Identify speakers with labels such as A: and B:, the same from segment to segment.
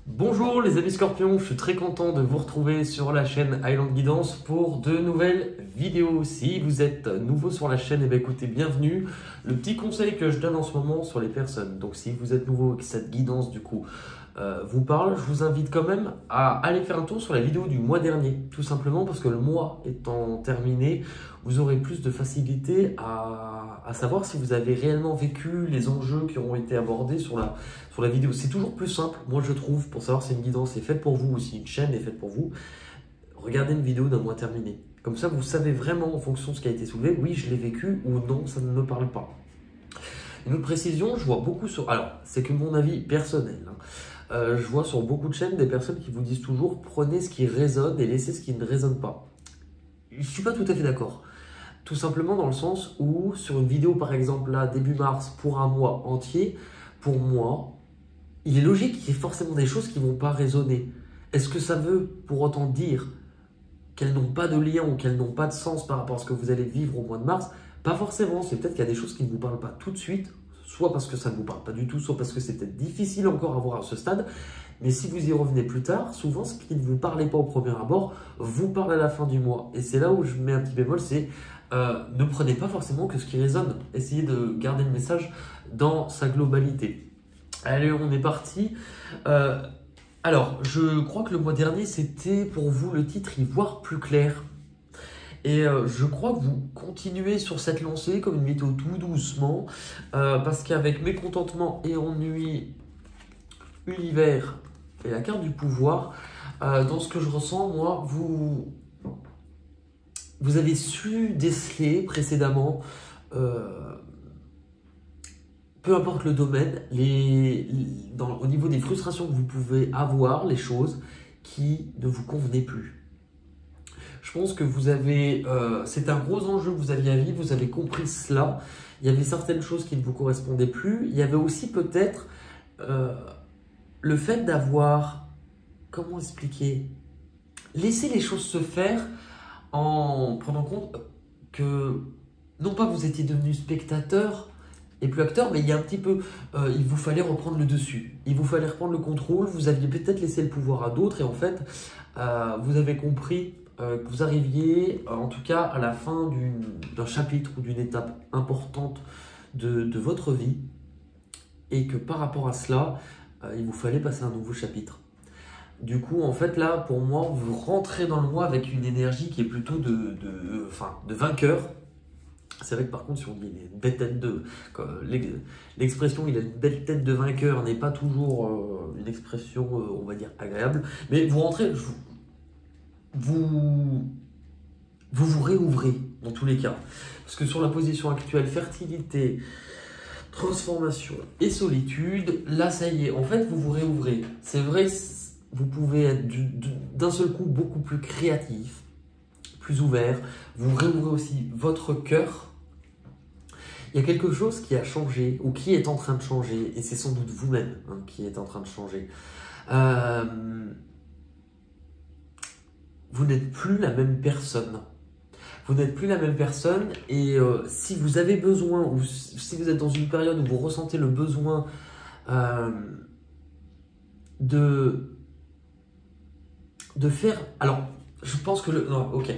A: Bonjour les amis scorpions, je suis très content de vous retrouver sur la chaîne Highland Guidance pour de nouvelles vidéos. Si vous êtes nouveau sur la chaîne, écoutez, bienvenue. Le petit conseil que je donne en ce moment sur les personnes, donc si vous êtes nouveau et que cette guidance du coup vous parle, je vous invite quand même à aller faire un tour sur la vidéo du mois dernier, tout simplement parce que le mois étant terminé, vous aurez plus de facilité à savoir si vous avez réellement vécu les enjeux qui ont été abordés sur la vidéo. C'est toujours plus simple, moi je trouve, pour savoir si une guidance est faite pour vous ou si une chaîne est faite pour vous. Regardez une vidéo d'un mois terminé. Comme ça, vous savez vraiment en fonction de ce qui a été soulevé, oui, je l'ai vécu ou non, ça ne me parle pas. Une autre précision, je vois beaucoup sur... Alors, c'est que mon avis personnel. Je vois sur beaucoup de chaînes des personnes qui vous disent toujours prenez ce qui résonne et laissez ce qui ne résonne pas. Je ne suis pas tout à fait d'accord. Tout simplement dans le sens où, sur une vidéo par exemple là, début mars, pour un mois entier, pour moi, il est logique qu'il y ait forcément des choses qui ne vont pas résonner. Est-ce que ça veut pour autant dire qu'elles n'ont pas de lien ou qu'elles n'ont pas de sens par rapport à ce que vous allez vivre au mois de mars? Pas forcément, c'est peut-être qu'il y a des choses qui ne vous parlent pas tout de suite, soit parce que ça ne vous parle pas du tout, soit parce que c'est peut-être difficile encore à voir à ce stade. Mais si vous y revenez plus tard, souvent ce qui ne vous parlait pas au premier abord vous parle à la fin du mois. Et c'est là où je mets un petit bémol, c'est ne prenez pas forcément que ce qui résonne. Essayez de garder le message dans sa globalité. Allez, on est parti. Alors, je crois que le mois dernier, c'était pour vous le titre « Y voir plus clair ». Et je crois que vous continuez sur cette lancée comme une météo tout doucement, parce qu'avec mécontentement et ennui, univers et la carte du pouvoir, dans ce que je ressens, moi, vous avez su déceler précédemment, peu importe le domaine, au niveau des frustrations que vous pouvez avoir, les choses qui ne vous convenaient plus. Je pense que vous avez, c'est un gros enjeu que vous aviez à vivre, vous avez compris cela. Il y avait certaines choses qui ne vous correspondaient plus. Il y avait aussi peut-être le fait d'avoir, comment expliquer, laissé les choses se faire en prenant compte que, non pas que vous étiez devenu spectateur et plus acteur, mais il y a un petit peu, il vous fallait reprendre le dessus. Il vous fallait reprendre le contrôle, vous aviez peut-être laissé le pouvoir à d'autres et en fait, vous avez compris que vous arriviez, en tout cas, à la fin d'un chapitre ou d'une étape importante de votre vie et que par rapport à cela, il vous fallait passer un nouveau chapitre. Du coup, en fait, là, pour moi, vous rentrez dans le mois avec une énergie qui est plutôt de vainqueur. C'est vrai que par contre, si on dit il a une belle tête de... L'expression il a une belle tête de vainqueur n'est pas toujours une expression, on va dire, agréable. Mais vous rentrez, vous réouvrez dans tous les cas. Parce que sur la position actuelle, fertilité, transformation et solitude, là ça y est, en fait vous vous réouvrez. C'est vrai, vous pouvez être d'un seul coup beaucoup plus créatif, plus ouvert. Vous réouvrez aussi votre cœur. Il y a quelque chose qui a changé ou qui est en train de changer et c'est sans doute vous-même qui est en train de changer. Vous n'êtes plus la même personne. Vous n'êtes plus la même personne et si vous avez besoin ou si vous êtes dans une période où vous ressentez le besoin de faire... Alors, je pense que non, ok,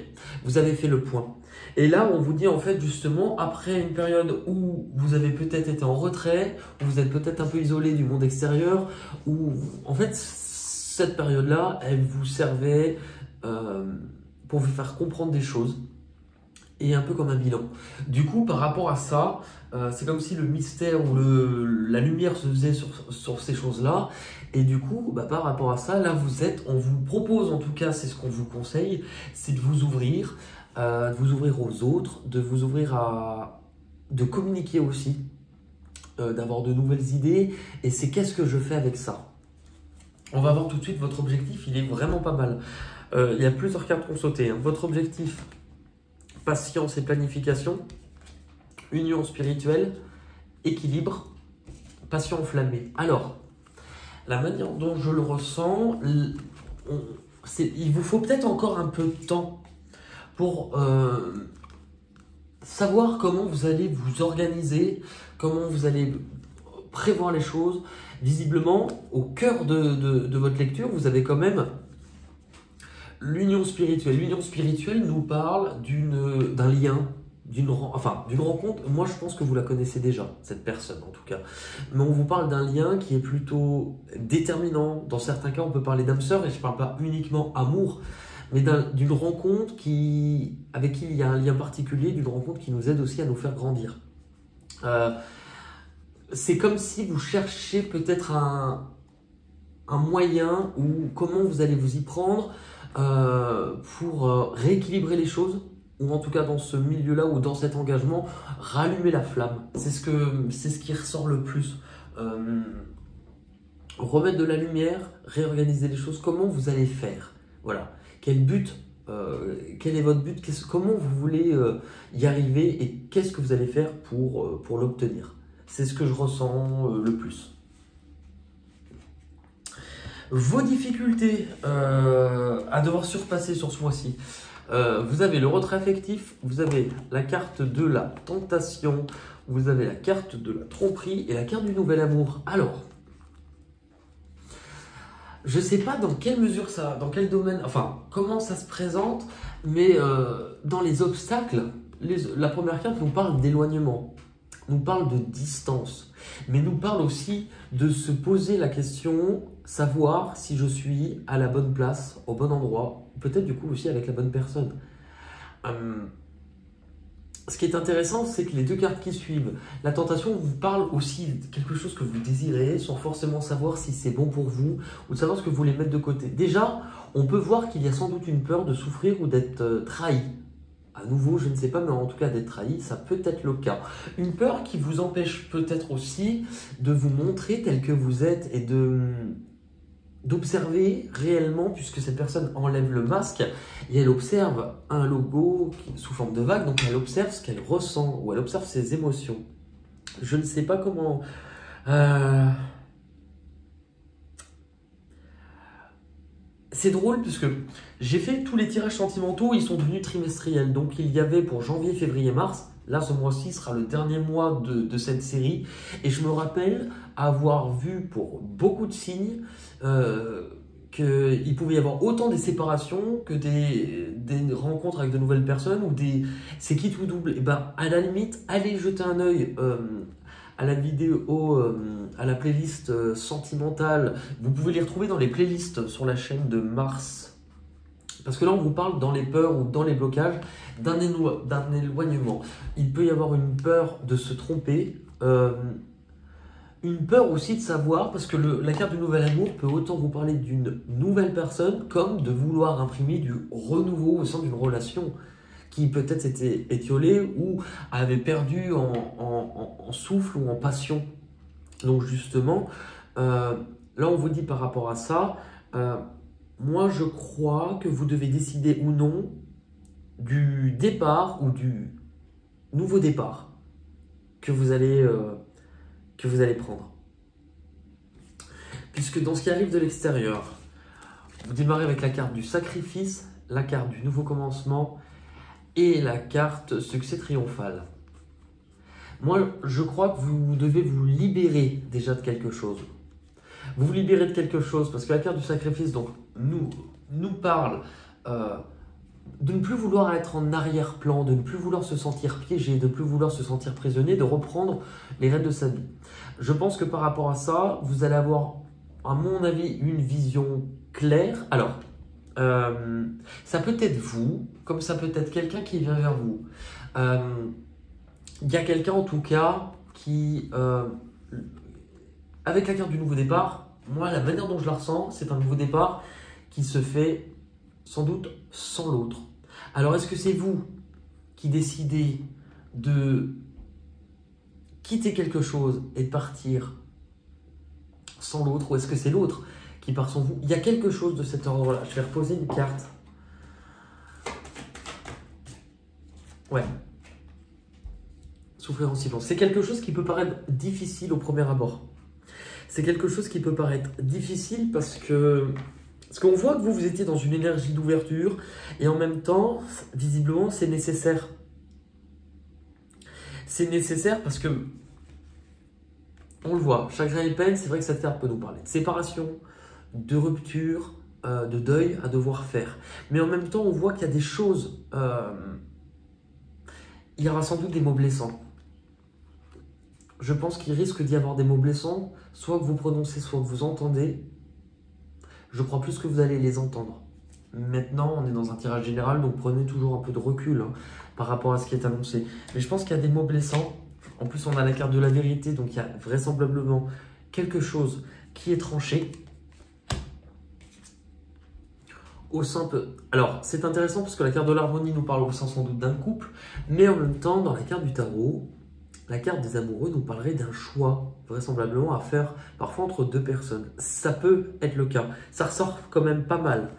A: vous avez fait le point. Et là, on vous dit en fait justement, après une période où vous avez peut-être été en retrait, où vous êtes peut-être un peu isolé du monde extérieur, où en fait, cette période-là, elle vous servait pour vous faire comprendre des choses et un peu comme un bilan. Du coup, par rapport à ça, c'est comme si le mystère ou la lumière se faisait sur ces choses-là. Et du coup, par rapport à ça, là vous êtes, on vous propose, en tout cas c'est ce qu'on vous conseille, c'est de vous ouvrir aux autres, de vous ouvrir de communiquer aussi, d'avoir de nouvelles idées. Et c'est qu'est-ce que je fais avec ça? On va voir tout de suite votre objectif, il est vraiment pas mal. Il y a plusieurs cartes qui ont sauté. Votre objectif, patience et planification, union spirituelle, équilibre, passion enflammée. Alors, la manière dont je le ressens, il vous faut peut-être encore un peu de temps pour savoir comment vous allez vous organiser, comment vous allez prévoir les choses. Visiblement, au cœur de votre lecture, vous avez quand même l'union spirituelle. L'union spirituelle nous parle d'un lien, d'une rencontre. Moi, je pense que vous la connaissez déjà, cette personne en tout cas. Mais on vous parle d'un lien qui est plutôt déterminant. Dans certains cas, on peut parler d'âme sœur, et je ne parle pas uniquement amour, mais d'une rencontre avec qui il y a un lien particulier, d'une rencontre qui nous aide aussi à nous faire grandir. C'est comme si vous cherchiez peut-être un moyen ou comment vous allez vous y prendre pour rééquilibrer les choses, ou en tout cas dans ce milieu-là ou dans cet engagement, rallumer la flamme. C'est ce qui ressort le plus. Remettre de la lumière, réorganiser les choses, comment vous allez faire. Voilà. Quel but, quel est votre but, comment vous voulez y arriver et qu'est-ce que vous allez faire pour l'obtenir. C'est ce que je ressens le plus. Vos difficultés à devoir surpasser sur ce mois-ci. Vous avez le retrait affectif, vous avez la carte de la tentation, vous avez la carte de la tromperie et la carte du nouvel amour. Alors, je ne sais pas dans quelle mesure dans quel domaine, enfin, comment ça se présente, mais dans les obstacles, la première carte nous parle d'éloignement, nous parle de distance, mais nous parle aussi de se poser la question, savoir si je suis à la bonne place, au bon endroit, peut-être du coup aussi avec la bonne personne. Ce qui est intéressant, c'est que les deux cartes qui suivent, la tentation vous parle aussi de quelque chose que vous désirez, sans forcément savoir si c'est bon pour vous, ou de savoir ce que vous voulez mettre de côté. Déjà, on peut voir qu'il y a sans doute une peur de souffrir ou d'être trahi. À nouveau, je ne sais pas, mais en tout cas d'être trahi, ça peut être le cas. Une peur qui vous empêche peut-être aussi de vous montrer tel que vous êtes et d'observer réellement, puisque cette personne enlève le masque et elle observe un logo sous forme de vague, donc elle observe ce qu'elle ressent ou elle observe ses émotions. Je ne sais pas comment... C'est drôle puisque j'ai fait tous les tirages sentimentaux, ils sont devenus trimestriels. Donc il y avait pour janvier, février, mars. Là, ce mois-ci sera le dernier mois de cette série. Et je me rappelle avoir vu pour beaucoup de signes qu'il pouvait y avoir autant des séparations que des rencontres avec de nouvelles personnes ou c'est quitte ou double. Et ben, à la limite, allez jeter un œil à la vidéo, à la playlist sentimentale. Vous pouvez les retrouver dans les playlists sur la chaîne de mars. Parce que là, on vous parle dans les peurs ou dans les blocages d'un éloignement. Il peut y avoir une peur de se tromper, une peur aussi de savoir, parce que la carte du nouvel amour peut autant vous parler d'une nouvelle personne comme de vouloir imprimer du renouveau au sein d'une relation qui peut-être s'était étiolée ou avait perdu en souffle ou en passion. Donc justement, là on vous dit par rapport à ça, moi je crois que vous devez décider ou non du départ ou du nouveau départ que vous allez prendre. Puisque dans ce qui arrive de l'extérieur, vous démarrez avec la carte du sacrifice, la carte du nouveau commencement et la carte succès triomphal. Moi, je crois que vous devez vous libérer déjà de quelque chose. Vous vous libérez de quelque chose parce que la carte du sacrifice donc, nous parle de ne plus vouloir être en arrière-plan, de ne plus vouloir se sentir piégé, de ne plus vouloir se sentir prisonnier, de reprendre les rênes de sa vie. Je pense que par rapport à ça, vous allez avoir, à mon avis, une vision claire. Alors, ça peut être vous, comme ça peut être quelqu'un qui vient vers vous. Il y a quelqu'un en tout cas qui, avec la carte du nouveau départ, moi la manière dont je la ressens, c'est un nouveau départ qui se fait sans doute sans l'autre. Alors est-ce que c'est vous qui décidez de quitter quelque chose et de partir sans l'autre, ou est-ce que c'est l'autre qui part sans vous? Il y a quelque chose de cet ordre-là. Je vais reposer une carte. Ouais. Souffrir en silence. C'est quelque chose qui peut paraître difficile au premier abord. C'est quelque chose qui peut paraître difficile parce qu'on voit que vous étiez dans une énergie d'ouverture et en même temps, visiblement, c'est nécessaire. C'est nécessaire parce que on le voit, chagrin et peine, c'est vrai que cette carte peut nous parler de séparation, de rupture, de deuil à devoir faire. Mais en même temps, on voit qu'il y a des choses, il y aura sans doute des mots blessants. Je pense qu'il risque d'y avoir des mots blessants, soit que vous prononcez, soit que vous entendez. Je crois plus que vous allez les entendre. Maintenant, on est dans un tirage général, donc prenez toujours un peu de recul par rapport à ce qui est annoncé. Mais je pense qu'il y a des mots blessants. En plus, on a la carte de la vérité, donc il y a vraisemblablement quelque chose qui est tranché. Au sein Alors, c'est intéressant parce que la carte de l'harmonie nous parle au sein sans doute d'un couple, mais en même temps, dans la carte du tarot, la carte des amoureux nous parlerait d'un choix, vraisemblablement, à faire parfois entre deux personnes. Ça peut être le cas. Ça ressort quand même pas mal.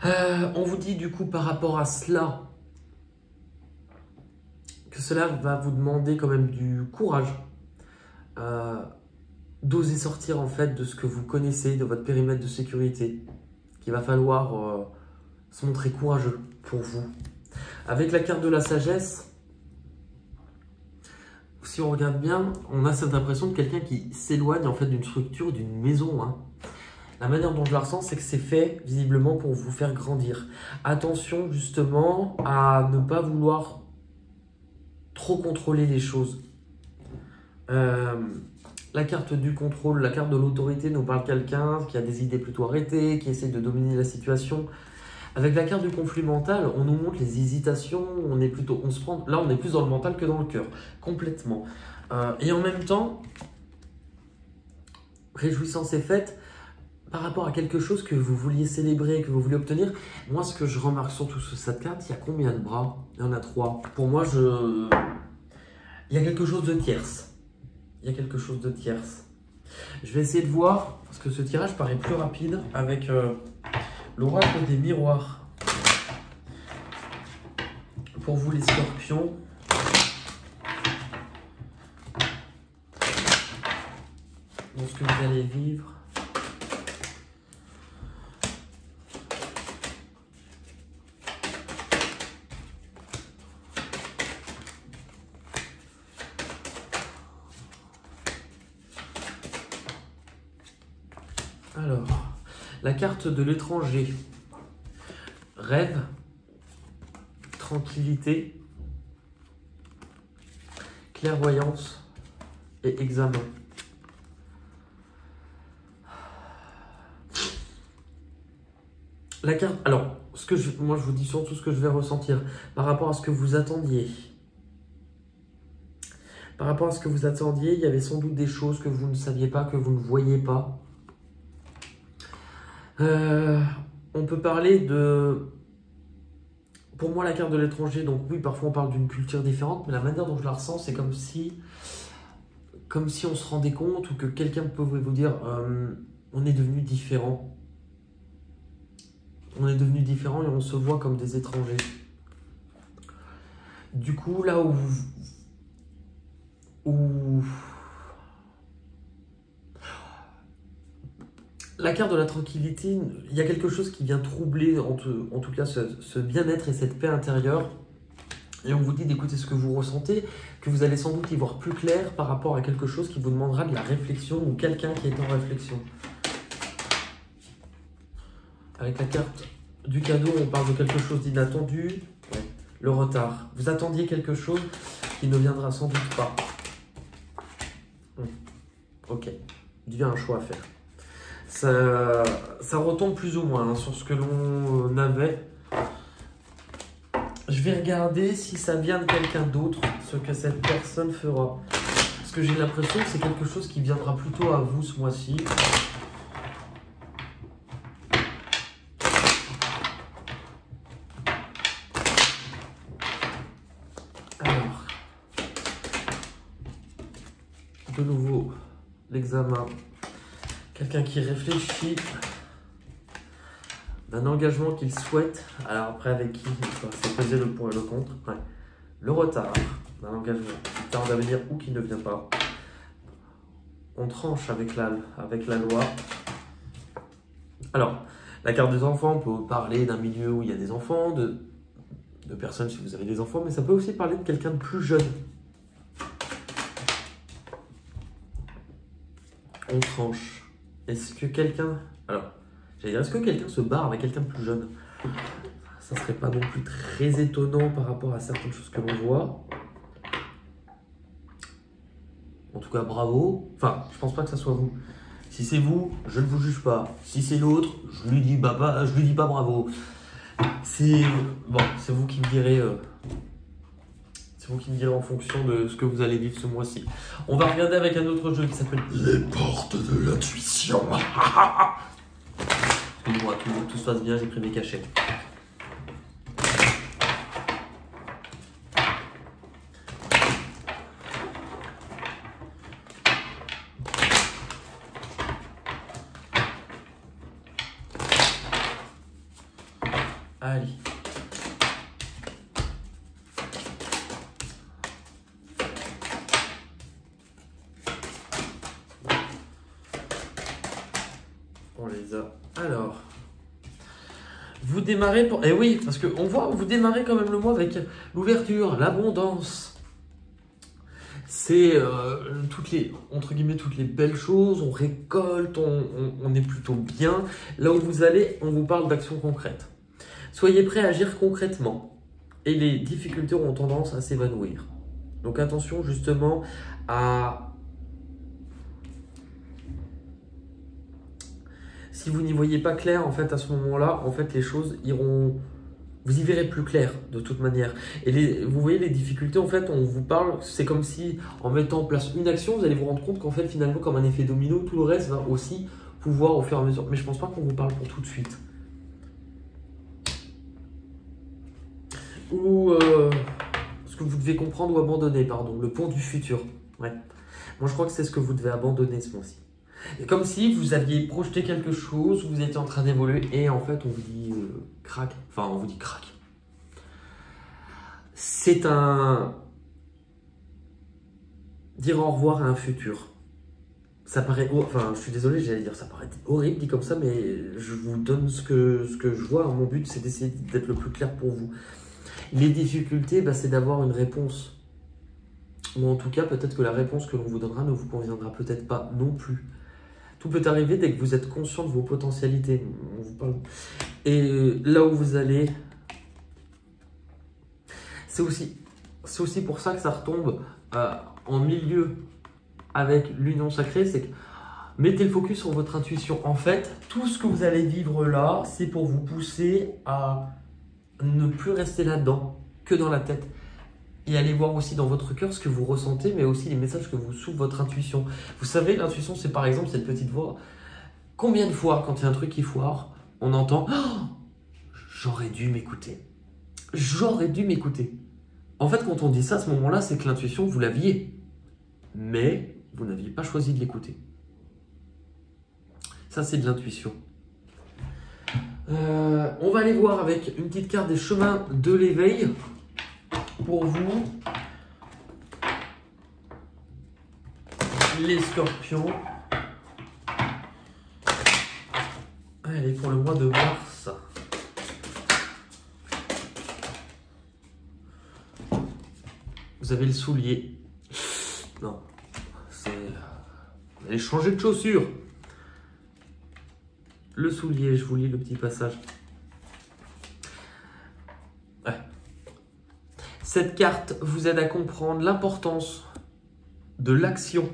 A: On vous dit du coup par rapport à cela, que cela va vous demander quand même du courage, d'oser sortir en fait de ce que vous connaissez, de votre périmètre de sécurité, qu'il va falloir se montrer courageux pour vous. Avec la carte de la sagesse, si on regarde bien, on a cette impression de quelqu'un qui s'éloigne en fait d'une structure, d'une maison. La manière dont je la ressens, c'est que c'est fait visiblement pour vous faire grandir. Attention justement à ne pas vouloir trop contrôler les choses. La carte du contrôle, la carte de l'autorité nous parle de quelqu'un qui a des idées plutôt arrêtées, qui essaie de dominer la situation. Avec la carte du conflit mental, on nous montre les hésitations, on est plus dans le mental que dans le cœur, complètement. Et en même temps, réjouissance est faite par rapport à quelque chose que vous vouliez célébrer, que vous vouliez obtenir. Moi, ce que je remarque surtout sur cette carte, il y a combien de bras? Il y en a 3. Pour moi, il y a quelque chose de tierce. Il y a quelque chose de tierce. Je vais essayer de voir, parce que ce tirage paraît plus rapide, avec l'oracle des miroirs. Pour vous les scorpions. Dans ce que vous allez vivre. Alors, la carte de l'étranger. Rêve, tranquillité, clairvoyance et examen. La carte, alors, moi je vous dis surtout ce que je vais ressentir par rapport à ce que vous attendiez. Par rapport à ce que vous attendiez, il y avait sans doute des choses que vous ne saviez pas, que vous ne voyiez pas. On peut parler de... Pour moi, la carte de l'étranger, donc oui, parfois on parle d'une culture différente, mais la manière dont je la ressens, c'est comme si on se rendait compte ou que quelqu'un pouvait vous dire on est devenu différent. On est devenu différent et on se voit comme des étrangers. Du coup, là où la carte de la tranquillité, il y a quelque chose qui vient troubler, en tout cas, ce bien-être et cette paix intérieure. Et on vous dit d'écouter ce que vous ressentez, que vous allez sans doute y voir plus clair par rapport à quelque chose qui vous demandera de la réflexion ou quelqu'un qui est en réflexion. Avec la carte du cadeau, on parle de quelque chose d'inattendu. Ouais. Le retard. Vous attendiez quelque chose qui ne viendra sans doute pas. Ok. Il y a un choix à faire. Ça retombe plus ou moins sur ce que l'on avait. Je vais regarder si ça vient de quelqu'un d'autre, ce que cette personne fera. Parce que j'ai l'impression que c'est quelque chose qui viendra plutôt à vous ce mois-ci. Alors, de nouveau, l'examen. Quelqu'un qui réfléchit d'un engagement qu'il souhaite. Alors après, avec qui c'est peser le pour et le contre. Ouais. Le retard d'un engagement qui tarde à venir ou qui ne vient pas. On tranche avec la loi. Alors, la carte des enfants, on peut parler d'un milieu où il y a des enfants, de personnes si vous avez des enfants, mais ça peut aussi parler de quelqu'un de plus jeune. On tranche. Est-ce que quelqu'un... Alors, j'allais dire, est-ce que quelqu'un se barre avec quelqu'un de plus jeune? Ça serait pas non plus très étonnant par rapport à certaines choses que l'on voit. En tout cas, bravo. Enfin, je pense pas que ça soit vous. Si c'est vous, je ne vous juge pas. Si c'est l'autre, je lui dis pas bravo. C'est bon, c'est vous qui me direz. C'est vous qui me direz en fonction de ce que vous allez vivre ce mois-ci. On va regarder avec un autre jeu qui s'appelle Les portes de l'intuition. Excusez-moi, tout se passe bien, j'ai pris mes cachets. Allez. On les a. Alors, vous démarrez pour... Eh oui, parce qu'on voit, vous démarrez quand même le mois avec l'ouverture, l'abondance. C'est toutes les, entre guillemets, toutes les belles choses, on récolte, on est plutôt bien. Là où vous allez, on vous parle d'actions concrètes. Soyez prêts à agir concrètement et les difficultés auront tendance à s'évanouir. Donc attention justement à... Si vous n'y voyez pas clair, en fait, à ce moment-là, en fait, les choses iront... Vous y verrez plus clair, de toute manière. Et vous voyez, les difficultés, en fait, on vous parle, c'est comme si, en mettant en place une action, vous allez vous rendre compte qu'en fait, finalement, comme un effet domino, tout le reste va aussi pouvoir au fur et à mesure. Mais je pense pas qu'on vous parle pour tout de suite. Ou ce que vous devez comprendre ou abandonner, pardon, le pont du futur. Ouais. Moi, je crois que c'est ce que vous devez abandonner ce mois-ci. Et comme si vous aviez projeté quelque chose, vous étiez en train d'évoluer et en fait, on vous dit crac. Enfin, on vous dit crac. C'est un... dire au revoir à un futur. Ça paraît... Enfin, je suis désolé, j'allais dire ça paraît horrible dit comme ça, mais je vous donne ce que je vois. Mon but, c'est d'essayer d'être le plus clair pour vous. Les difficultés, bah, c'est d'avoir une réponse. Ou en tout cas, peut-être que la réponse que l'on vous donnera ne vous conviendra peut-être pas non plus. Tout peut arriver dès que vous êtes conscient de vos potentialités. On vous parle. Et là où vous allez, c'est aussi pour ça que ça retombe en milieu avec l'union sacrée. C'est que mettez le focus sur votre intuition. En fait, tout ce que vous allez vivre là, c'est pour vous pousser à ne plus rester là-dedans, que dans la tête. Et aller voir aussi dans votre cœur ce que vous ressentez, mais aussi les messages que vous souffle votre intuition. Vous savez, l'intuition, c'est par exemple cette petite voix. Combien de fois, quand il y a un truc qui foire, on entend oh, « j'aurais dû m'écouter ». J'aurais dû m'écouter. En fait, quand on dit ça à ce moment-là, c'est que l'intuition, vous l'aviez. Mais vous n'aviez pas choisi de l'écouter. Ça, c'est de l'intuition. On va aller voir avec une petite carte des chemins de l'éveil. Pour vous, les scorpions. Allez, pour le mois de mars. Vous avez le soulier. Non, c'est... Vous allez changer de chaussure. Le soulier, je vous lis le petit passage. Cette carte vous aide à comprendre l'importance de l'action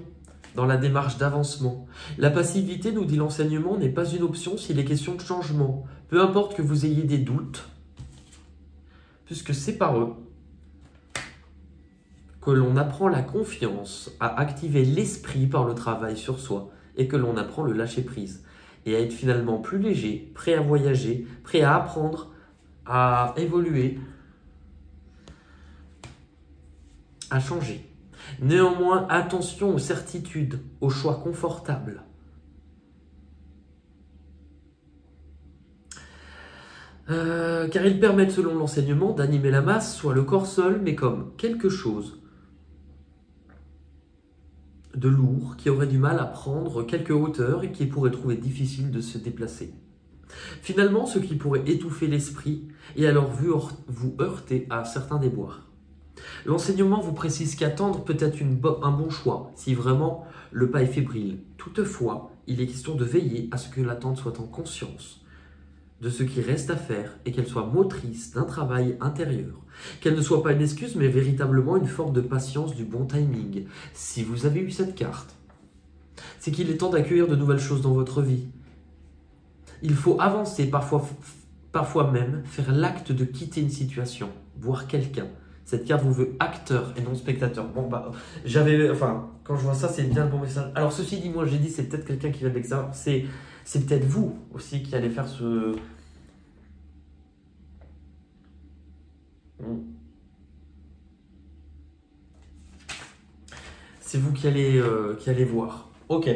A: dans la démarche d'avancement. La passivité, nous dit l'enseignement, n'est pas une option s'il est question de changement. Peu importe que vous ayez des doutes, puisque c'est par eux que l'on apprend la confiance, à activer l'esprit par le travail sur soi et que l'on apprend le lâcher-prise et à être finalement plus léger, prêt à voyager, prêt à apprendre, à évoluer, à changer. Néanmoins, attention aux certitudes, aux choix confortables. Car ils permettent, selon l'enseignement, d'animer la masse, soit le corps seul, mais comme quelque chose de lourd qui aurait du mal à prendre quelques hauteurs et qui pourrait trouver difficile de se déplacer. Finalement, ce qui pourrait étouffer l'esprit et alors vous heurter à certains déboires. L'enseignement vous précise qu'attendre peut être un bon choix si vraiment le pas est fébrile. Toutefois, il est question de veiller à ce que l'attente soit en conscience de ce qui reste à faire et qu'elle soit motrice d'un travail intérieur. Qu'elle ne soit pas une excuse, mais véritablement une forme de patience du bon timing. Si vous avez eu cette carte, c'est qu'il est temps d'accueillir de nouvelles choses dans votre vie. Il faut avancer, parfois même faire l'acte de quitter une situation, voir quelqu'un. Cette carte vous veut acteur et non spectateur. Bon bah, quand je vois ça, c'est bien le bon message. Alors ceci dit, moi j'ai dit c'est peut-être quelqu'un qui vient de l'extérieur. C'est peut-être vous aussi qui allez faire ce... C'est vous qui allez voir. Ok.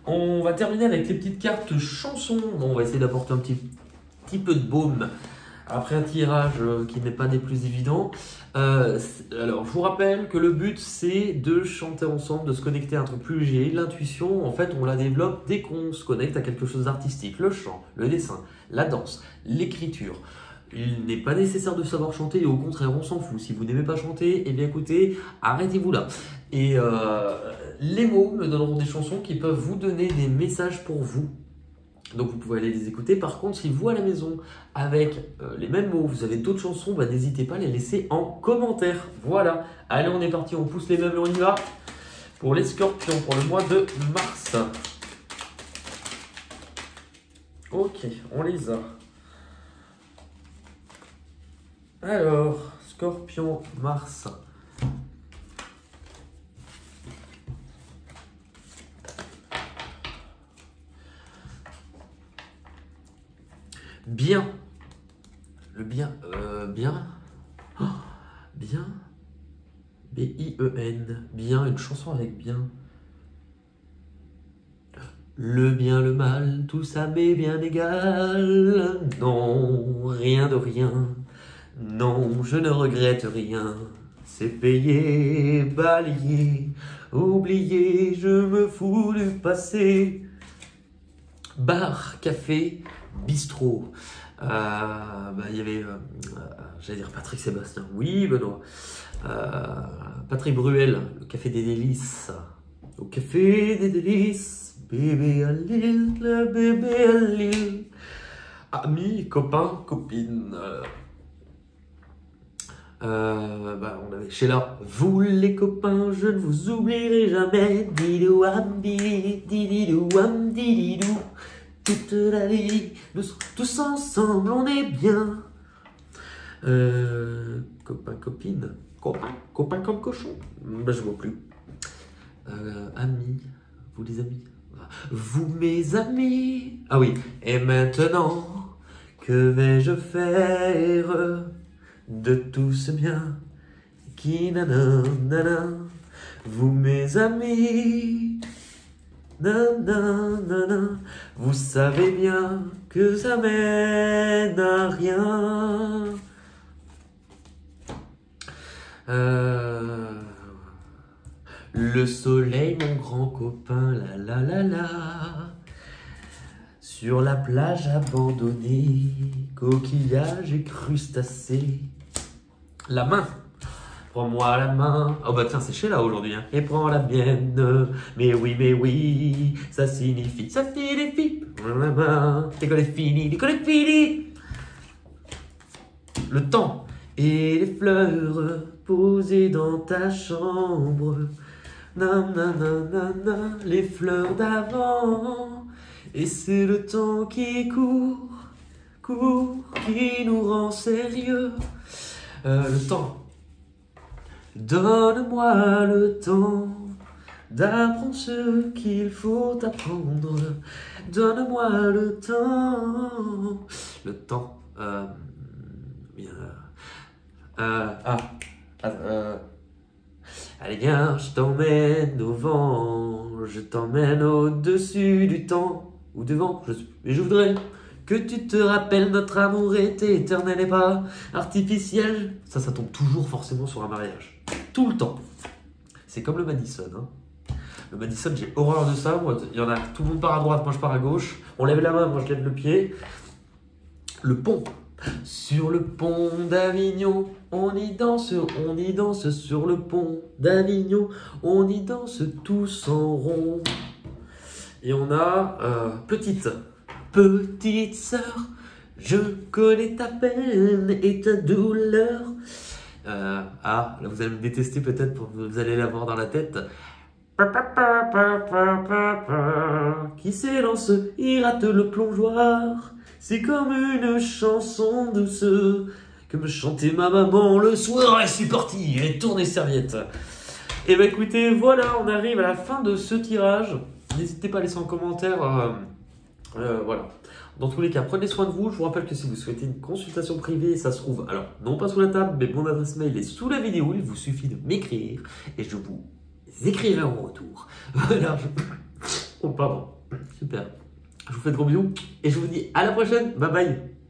A: On va terminer avec les petites cartes chansons. On va essayer d'apporter un petit peu de baume après un tirage qui n'est pas des plus évidents. Alors, je vous rappelle que le but, c'est de chanter ensemble, de se connecter à un truc plus léger. L'intuition, en fait, on la développe dès qu'on se connecte à quelque chose d'artistique. Le chant, le dessin, la danse, l'écriture. Il n'est pas nécessaire de savoir chanter et au contraire, on s'en fout. Si vous n'aimez pas chanter, eh bien écoutez, arrêtez-vous là. Et les mots me donneront des chansons qui peuvent vous donner des messages pour vous. Donc vous pouvez aller les écouter. Par contre, si vous à la maison, avec les mêmes mots, vous avez d'autres chansons, bah, n'hésitez pas à les laisser en commentaire. Voilà. Allez, on est parti, on pousse les meubles et on y va. Pour les scorpions, pour le mois de mars. Ok, on les a. Alors, Scorpion, Mars. Bien. Le bien. Bien. Oh, bien. B-I-E-N. Bien, une chanson avec bien. Le bien, le mal, tout ça m'est bien égal. Non, rien de rien. Non, je ne regrette rien. C'est payé, balayé, oublié, je me fous du passé. Bar, café, bistrot. Il y avait, j'allais dire Patrick Sébastien. Oui, Benoît. Patrick Bruel, le café des délices. Au café des délices, bébé à Lille, le bébé à Lille. Amis, copains, copines. On avait Sheila. Vous les copains, je ne vous oublierai jamais. Didouam, didouam, dididou. Toute la vie, nous sommes tous ensemble, on est bien. Copains, copines. Copains comme cochon. Je vois plus. Amis. Vous les amis. Vous mes amis. Ah oui. Et maintenant, que vais-je faire de tout ce bien qui nanana, vous mes amis, nanana, vous savez bien que ça mène à rien. Le soleil, mon grand copain, la la la la. Sur la plage abandonnée, coquillages et crustacés. La main, prends-moi la main. Oh bah tiens, c'est Sheila aujourd'hui, hein. Et prends la mienne. Mais oui, ça signifie. L'école est finie, l'école est finie. Le temps et les fleurs posées dans ta chambre. Nanana, les fleurs d'avant. Et c'est le temps qui court, qui nous rend sérieux. Le temps. Donne-moi le temps d'apprendre ce qu'il faut apprendre. Donne-moi le temps. Le temps. Allez viens, je t'emmène au vent, je t'emmène au-dessus du temps. Ou devant, mais je voudrais que tu te rappelles, notre amour était éternel et pas artificiel. Ça tombe toujours forcément sur un mariage. Tout le temps. C'est comme le Madison. Hein. Le Madison, j'ai horreur de ça. Moi, il y en a, tout le monde part à droite, moi je pars à gauche. On lève la main, moi je lève le pied. Le pont. Sur le pont d'Avignon, on y danse sur le pont d'Avignon, on y danse tous en rond. Et on a petite. Petite sœur, je connais ta peine et ta douleur. Là vous allez me détester peut-être, vous allez l'avoir dans la tête. Qui s'élance, il rate le plongeoir. C'est comme une chanson douce que me chantait ma maman le soir. Et c'est parti, et tournez serviette. Et bah écoutez, voilà, on arrive à la fin de ce tirage. N'hésitez pas à laisser en commentaire. Voilà. Dans tous les cas, prenez soin de vous. Je vous rappelle que si vous souhaitez une consultation privée, ça se trouve, alors non pas sous la table, mais mon adresse mail est sous la vidéo. Il vous suffit de m'écrire et je vous écrirai en retour. Voilà. Oh pardon. Super. Je vous fais de gros bisous et je vous dis à la prochaine. Bye bye.